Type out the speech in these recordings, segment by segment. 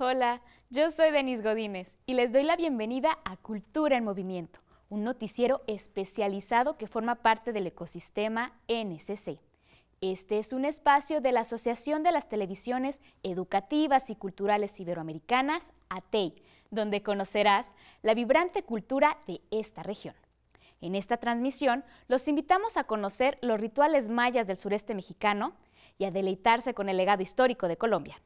Hola, yo soy Denise Godínez y les doy la bienvenida a Cultura en Movimiento, un noticiero especializado que forma parte del ecosistema NCC. Este es un espacio de la Asociación de las Televisiones Educativas y Culturales Iberoamericanas, ATEI, donde conocerás la vibrante cultura de esta región. En esta transmisión los invitamos a conocer los rituales mayas del sureste mexicano y a deleitarse con el legado histórico de Colombia.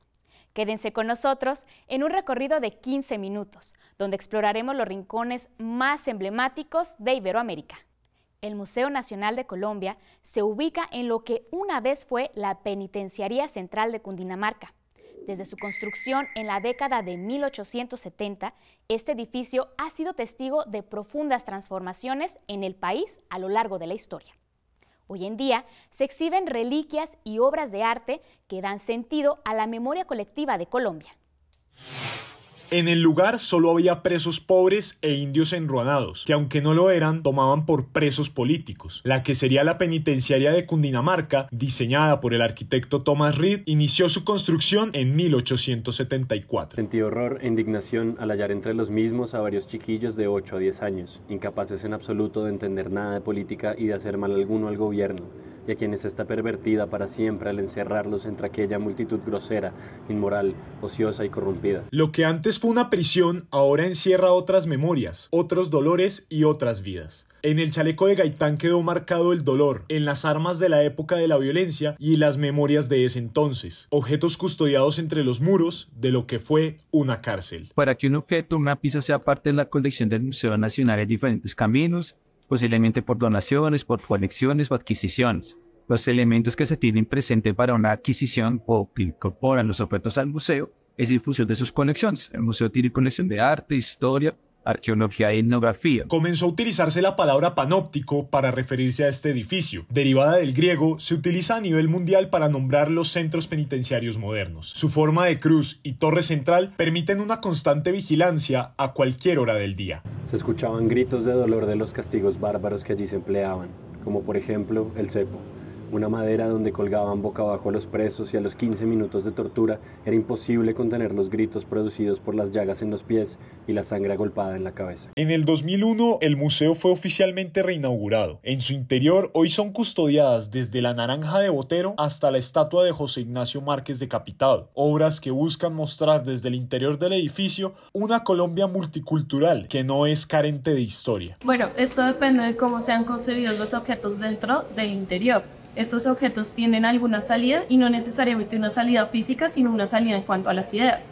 Quédense con nosotros en un recorrido de 15 minutos, donde exploraremos los rincones más emblemáticos de Iberoamérica. El Museo Nacional de Colombia se ubica en lo que una vez fue la Penitenciaría Central de Cundinamarca. Desde su construcción en la década de 1870, este edificio ha sido testigo de profundas transformaciones en el país a lo largo de la historia. Hoy en día se exhiben reliquias y obras de arte que dan sentido a la memoria colectiva de Colombia. En el lugar solo había presos pobres e indios enruanados, que aunque no lo eran, tomaban por presos políticos. La que sería la penitenciaria de Cundinamarca, diseñada por el arquitecto Thomas Reed, inició su construcción en 1874. Sentí horror e indignación al hallar entre los mismos a varios chiquillos de 8 a 10 años, incapaces en absoluto de entender nada de política y de hacer mal alguno al gobierno, y a quienes está pervertida para siempre al encerrarlos entre aquella multitud grosera, inmoral, ociosa y corrompida. Lo que antes fue una prisión, ahora encierra otras memorias, otros dolores y otras vidas. En el chaleco de Gaitán quedó marcado el dolor, en las armas de la época de la violencia y las memorias de ese entonces, objetos custodiados entre los muros de lo que fue una cárcel. Para que un objeto, una pieza sea parte de la colección del Museo Nacional hay diferentes caminos, posiblemente por donaciones, por conexiones o adquisiciones. Los elementos que se tienen presente para una adquisición o que incorporan los objetos al museo es difusión de sus colecciones. El museo tiene colección de arte, historia, arqueología e etnografía. Comenzó a utilizarse la palabra panóptico para referirse a este edificio. Derivada del griego, se utiliza a nivel mundial para nombrar los centros penitenciarios modernos. Su forma de cruz y torre central permiten una constante vigilancia a cualquier hora del día. Se escuchaban gritos de dolor de los castigos bárbaros que allí se empleaban, como por ejemplo el cepo, una madera donde colgaban boca abajo a los presos, y a los 15 minutos de tortura era imposible contener los gritos producidos por las llagas en los pies y la sangre agolpada en la cabeza. En el 2001 el museo fue oficialmente reinaugurado. En su interior hoy son custodiadas desde la Naranja de Botero hasta la estatua de José Ignacio Márquez decapitado, obras que buscan mostrar desde el interior del edificio una Colombia multicultural que no es carente de historia. Bueno, esto depende de cómo sean concebidos los objetos dentro del interior. Estos objetos tienen alguna salida y no necesariamente una salida física, sino una salida en cuanto a las ideas.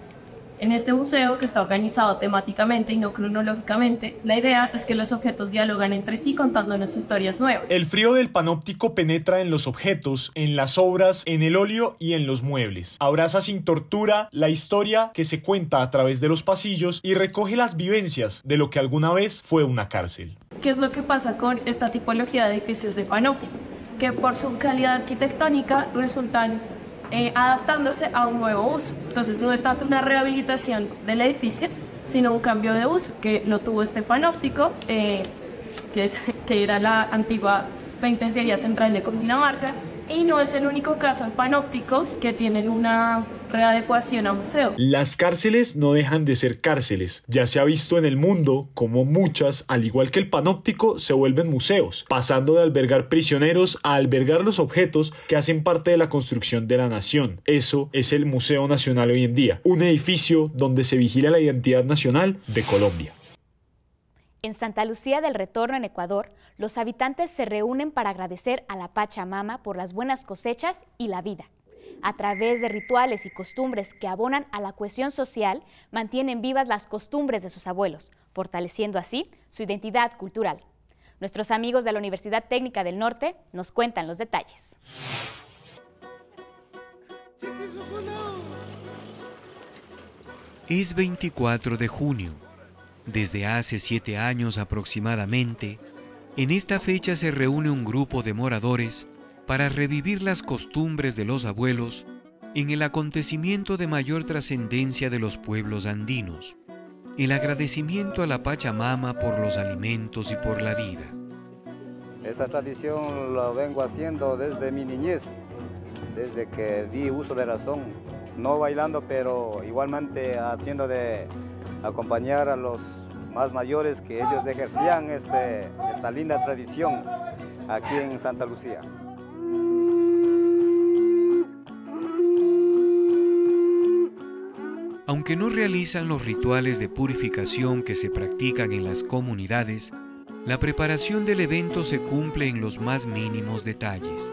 En este museo, que está organizado temáticamente y no cronológicamente, la idea es que los objetos dialogan entre sí contándonos historias nuevas. El frío del panóptico penetra en los objetos, en las obras, en el óleo y en los muebles. Abraza sin tortura la historia que se cuenta a través de los pasillos y recoge las vivencias de lo que alguna vez fue una cárcel. ¿Qué es lo que pasa con esta tipología de edificios de panóptico? Que por su calidad arquitectónica resultan adaptándose a un nuevo uso. Entonces no es tanto una rehabilitación del edificio, sino un cambio de uso, que lo tuvo este panóptico, que era la antigua Penitenciaría Central de Cundinamarca, y no es el único caso en panópticos que tienen una readecuación a museo. Las cárceles no dejan de ser cárceles. Ya se ha visto en el mundo como muchas, al igual que el panóptico, se vuelven museos, pasando de albergar prisioneros a albergar los objetos que hacen parte de la construcción de la nación. Eso es el Museo Nacional hoy en día, un edificio donde se vigila la identidad nacional de Colombia. En Santa Lucía del Retorno, en Ecuador, los habitantes se reúnen para agradecer a la Pachamama por las buenas cosechas y la vida. A través de rituales y costumbres que abonan a la cohesión social, mantienen vivas las costumbres de sus abuelos, fortaleciendo así su identidad cultural. Nuestros amigos de la Universidad Técnica del Norte nos cuentan los detalles. Es 24 de junio. Desde hace 7 años aproximadamente, en esta fecha se reúne un grupo de moradores para revivir las costumbres de los abuelos en el acontecimiento de mayor trascendencia de los pueblos andinos, el agradecimiento a la Pachamama por los alimentos y por la vida. Esta tradición la vengo haciendo desde mi niñez. desde que di uso de razón, no bailando, pero igualmente haciendo de acompañar a los más mayores que ellos ejercían esta linda tradición aquí en Santa Lucía. Aunque no realizan los rituales de purificación que se practican en las comunidades, la preparación del evento se cumple en los más mínimos detalles.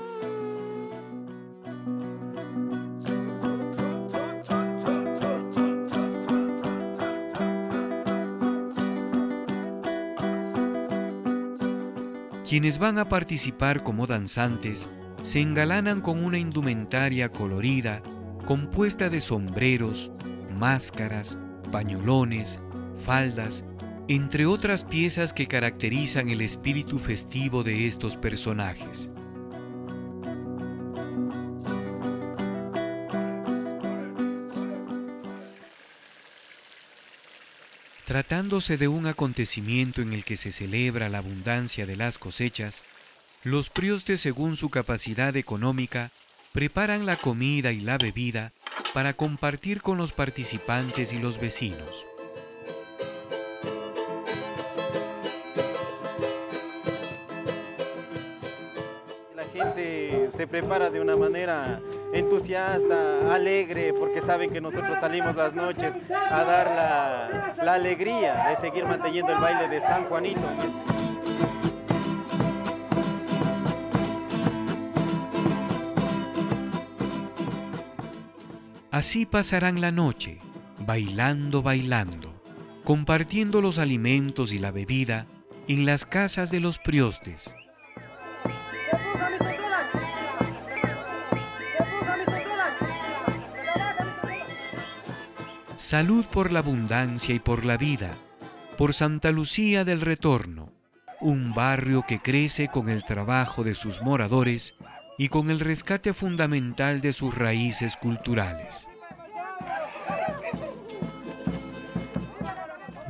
Quienes van a participar como danzantes se engalanan con una indumentaria colorida compuesta de sombreros, máscaras, pañolones, faldas, entre otras piezas que caracterizan el espíritu festivo de estos personajes. Tratándose de un acontecimiento en el que se celebra la abundancia de las cosechas, los priostes, según su capacidad económica, preparan la comida y la bebida para compartir con los participantes y los vecinos. La gente se prepara de una manera entusiasta, alegre, porque saben que nosotros salimos las noches a dar la alegría de seguir manteniendo el baile de San Juanito. Así pasarán la noche, bailando, compartiendo los alimentos y la bebida en las casas de los priostes. Salud por la abundancia y por la vida, por Santa Lucía del Retorno, un barrio que crece con el trabajo de sus moradores y con el rescate fundamental de sus raíces culturales.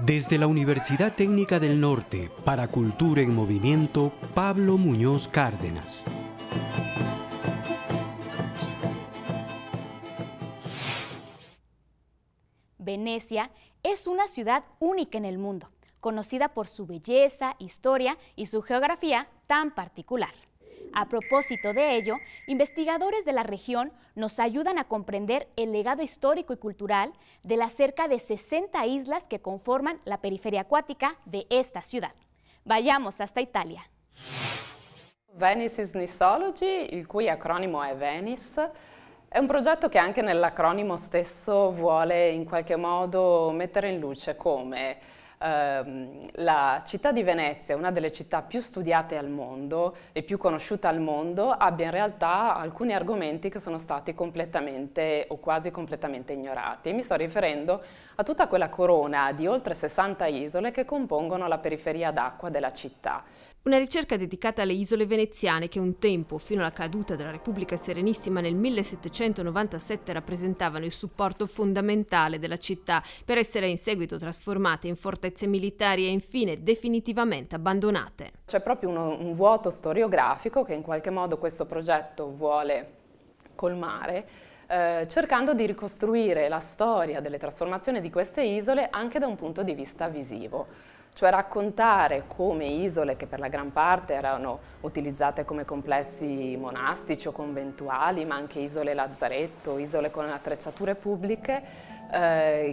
Desde la Universidad Técnica del Norte, para Cultura en Movimiento, Pablo Muñoz Cárdenas. Venecia es una ciudad única en el mundo, conocida por su belleza, historia y su geografía tan particular. A propósito de ello, investigadores de la región nos ayudan a comprender el legado histórico y cultural de las cerca de 60 islas que conforman la periferia acuática de esta ciudad. Vayamos hasta Italia. Venice Isnissology, il cui acronimo è Venice, è un progetto che anche nell'acronimo stesso vuole in qualche modo mettere in luce come la città di Venezia, una delle città più studiate al mondo e più conosciute al mondo, abbia in realtà alcuni argomenti che sono stati completamente o quasi completamente ignorati. E mi sto riferendo a tutta quella corona di oltre 60 isole che compongono la periferia d'acqua della città. Una ricerca dedicata alle isole veneziane che un tempo, fino alla caduta della Repubblica Serenissima nel 1797, rappresentavano il supporto fondamentale della città per essere in seguito trasformate in fortezze militari e infine definitivamente abbandonate. C'è proprio un vuoto storiografico che in qualche modo questo progetto vuole colmare, cercando di ricostruire la storia delle trasformazioni di queste isole anche da un punto di vista visivo. Cioè raccontare come isole che per la gran parte erano utilizzate come complessi monastici o conventuali, ma anche isole lazzaretto, isole con attrezzature pubbliche,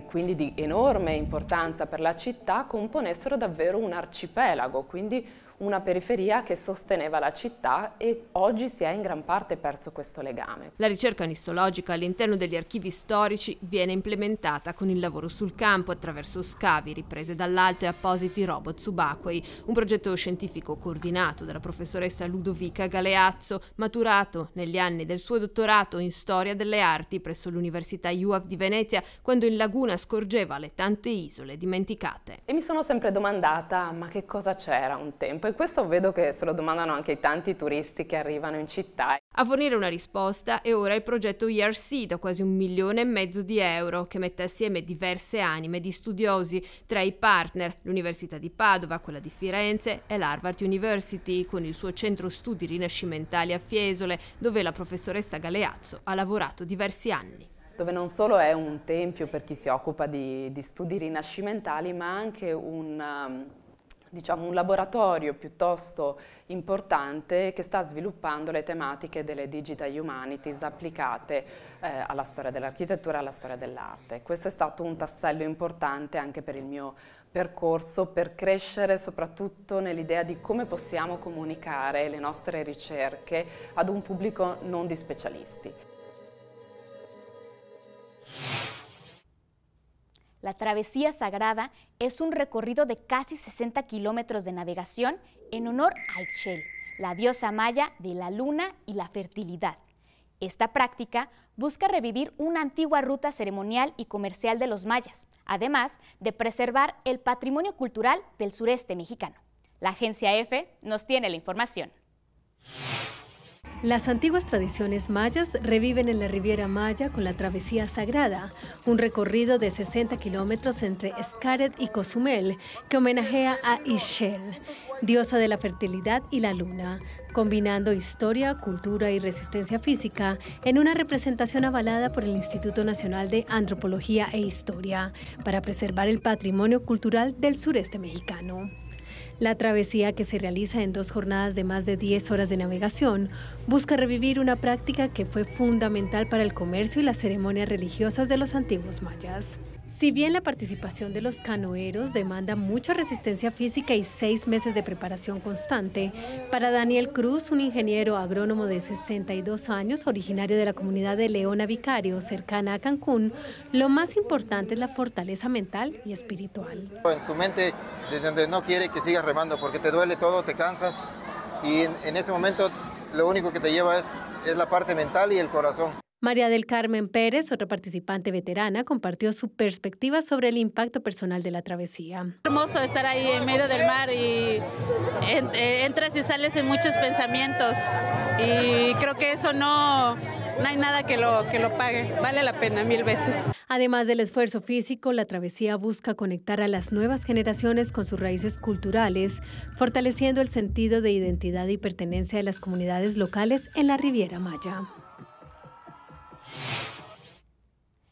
quindi di enorme importanza per la città, componessero davvero un arcipelago, quindi una periferia che sosteneva la città e oggi si è in gran parte perso questo legame. La ricerca nissologica all'interno degli archivi storici viene implementata con il lavoro sul campo attraverso scavi, riprese dall'alto e appositi robot subacquei, un progetto scientifico coordinato dalla professoressa Ludovica Galeazzo, maturato negli anni del suo dottorato in storia delle arti presso l'Università IUAV di Venezia, quando in laguna scorgeva le tante isole dimenticate. E mi sono sempre domandata, ma che cosa c'era un tempo? tempo, e questo vedo che se lo domandano anche i tanti turisti che arrivano in città. A fornire una risposta è ora il progetto ERC da quasi 1,5 milioni di euro, che mette assieme diverse anime di studiosi, tra i partner l'Università di Padova, quella di Firenze e l'Harvard University, con il suo centro studi rinascimentali a Fiesole, dove la professoressa Galeazzo ha lavorato diversi anni. Dove non solo è un tempio per chi si occupa di studi rinascimentali, ma anche un laboratorio piuttosto importante che sta sviluppando le tematiche delle Digital Humanities applicate alla storia dell'architettura e alla storia dell'arte. Questo è stato un tassello importante anche per il mio percorso, per crescere soprattutto nell'idea di come possiamo comunicare le nostre ricerche ad un pubblico non di specialisti. La Travesía Sagrada es un recorrido de casi 60 kilómetros de navegación en honor a Ixchel, la diosa maya de la luna y la fertilidad. Esta práctica busca revivir una antigua ruta ceremonial y comercial de los mayas, además de preservar el patrimonio cultural del sureste mexicano. La agencia EFE nos tiene la información. Las antiguas tradiciones mayas reviven en la Riviera Maya con la Travesía Sagrada, un recorrido de 60 kilómetros entre Xcaret y Cozumel que homenajea a Ixchel, diosa de la fertilidad y la luna, combinando historia, cultura y resistencia física en una representación avalada por el Instituto Nacional de Antropología e Historia para preservar el patrimonio cultural del sureste mexicano. La travesía, que se realiza en 2 jornadas de más de 10 horas de navegación, busca revivir una práctica que fue fundamental para el comercio y las ceremonias religiosas de los antiguos mayas. Si bien la participación de los canoeros demanda mucha resistencia física y 6 meses de preparación constante, para Daniel Cruz, un ingeniero agrónomo de 62 años, originario de la comunidad de Leona Vicario, cercana a Cancún, lo más importante es la fortaleza mental y espiritual. En tu mente, de donde no quiere que sigas remando, porque te duele todo, te cansas, y en ese momento lo único que te lleva es la parte mental y el corazón. María del Carmen Pérez, otra participante veterana, compartió su perspectiva sobre el impacto personal de la travesía. Hermoso estar ahí en medio del mar y entras y sales en muchos pensamientos, y creo que eso no hay nada que lo pague, vale la pena 1000 veces. Además del esfuerzo físico, la travesía busca conectar a las nuevas generaciones con sus raíces culturales, fortaleciendo el sentido de identidad y pertenencia de las comunidades locales en la Riviera Maya.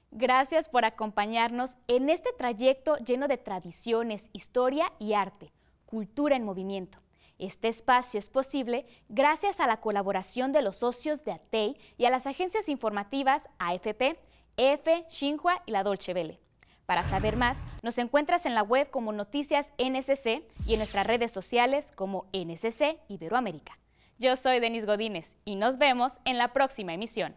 Gracias por acompañarnos en este trayecto lleno de tradiciones, historia y arte, cultura en movimiento. Este espacio es posible gracias a la colaboración de los socios de ATEI y a las agencias informativas AFP, EFE, Xinhua y la Dolce Vele. Para saber más, nos encuentras en la web como Noticias NSC y en nuestras redes sociales como NSC Iberoamérica. Yo soy Denise Godínez y nos vemos en la próxima emisión.